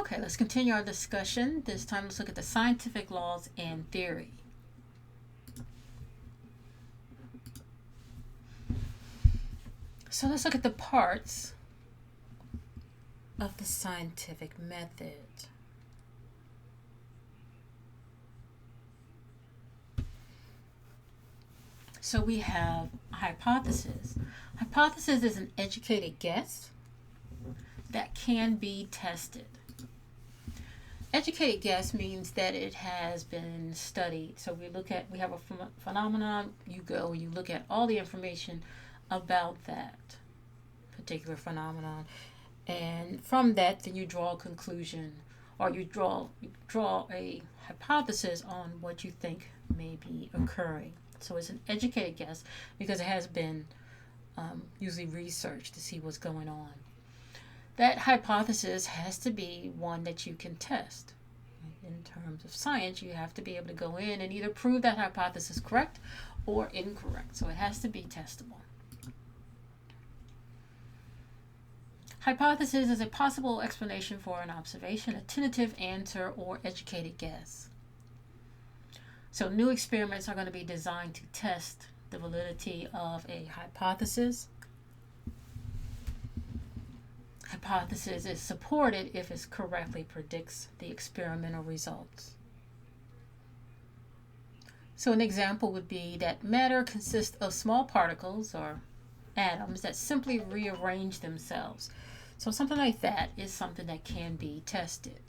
Okay, let's continue our discussion. This time, let's look at the scientific laws and theory. So, let's look at the parts of the scientific method. So, we have hypothesis. Hypothesis is an educated guess that can be tested. Educated guess means that it has been studied. So we have a phenomenon, you go, you look at all the information about that particular phenomenon, and from that, then you draw a conclusion, or you draw a hypothesis on what you think may be occurring. So it's an educated guess because it has been usually researched to see what's going on. That hypothesis has to be one that you can test. In terms of science, you have to be able to go in and either prove that hypothesis correct or incorrect. So it has to be testable. Hypothesis is a possible explanation for an observation, a tentative answer, or educated guess. So new experiments are going to be designed to test the validity of a hypothesis. Hypothesis is supported if it correctly predicts the experimental results. So an example would be that matter consists of small particles or atoms that simply rearrange themselves. So something like that is something that can be tested.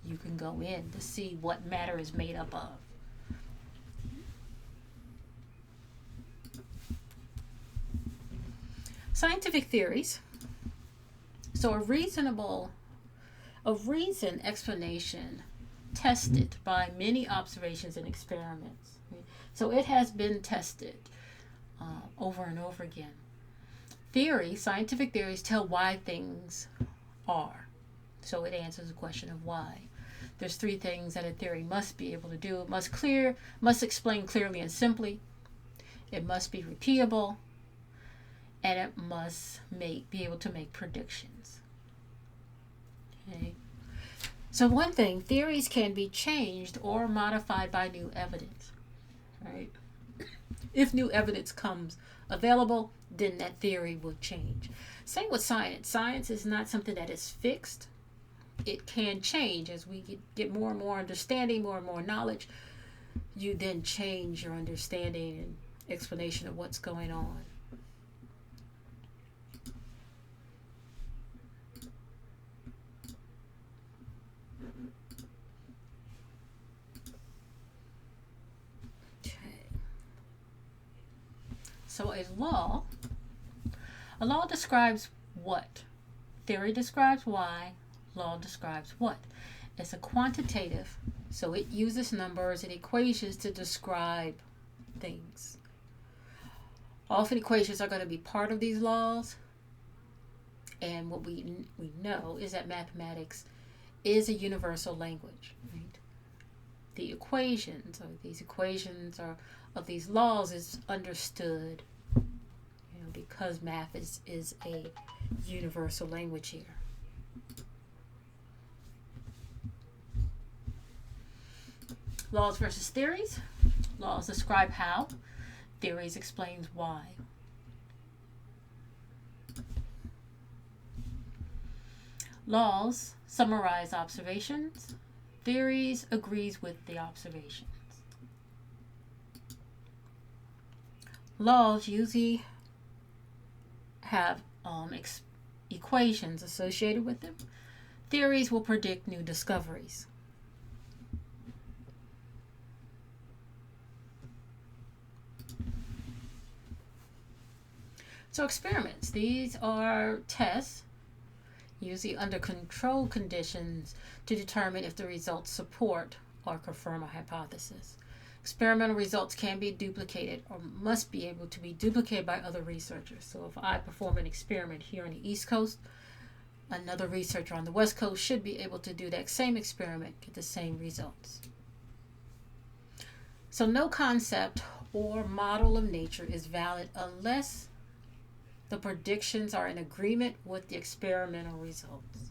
You can go in to see what matter is made up of. Scientific theories. So a reasoned explanation tested by many observations and experiments. So it has been tested over and over again. Scientific theories tell why things are. So it answers the question of why. There's three things that a theory must be able to do. It must explain clearly and simply. It must be repeatable. And it must be able to make predictions. Okay. So one thing, theories can be changed or modified by new evidence. Right? If new evidence comes available, then that theory will change. Same with science. Science is not something that is fixed. It can change as we get more and more understanding, more and more knowledge. You then change your understanding and explanation of what's going on. So a law describes what? Theory describes why, law describes what. It's a quantitative, so it uses numbers and equations to describe things. Often equations are going to be part of these laws, and what we know is that mathematics is a universal language. Right? The equations, or these equations are of these laws is understood, because math is a universal language here. Laws versus theories. Laws describe how. Theories explains why. Laws summarize observations. Theories agrees with the observations. Laws usually have equations associated with them. Theories will predict new discoveries. So experiments. These are tests, usually under controlled conditions, to determine if the results support or confirm a hypothesis. Experimental results can be duplicated or must be able to be duplicated by other researchers. So if I perform an experiment here on the East Coast, another researcher on the West Coast should be able to do that same experiment, get the same results. So no concept or model of nature is valid unless the predictions are in agreement with the experimental results.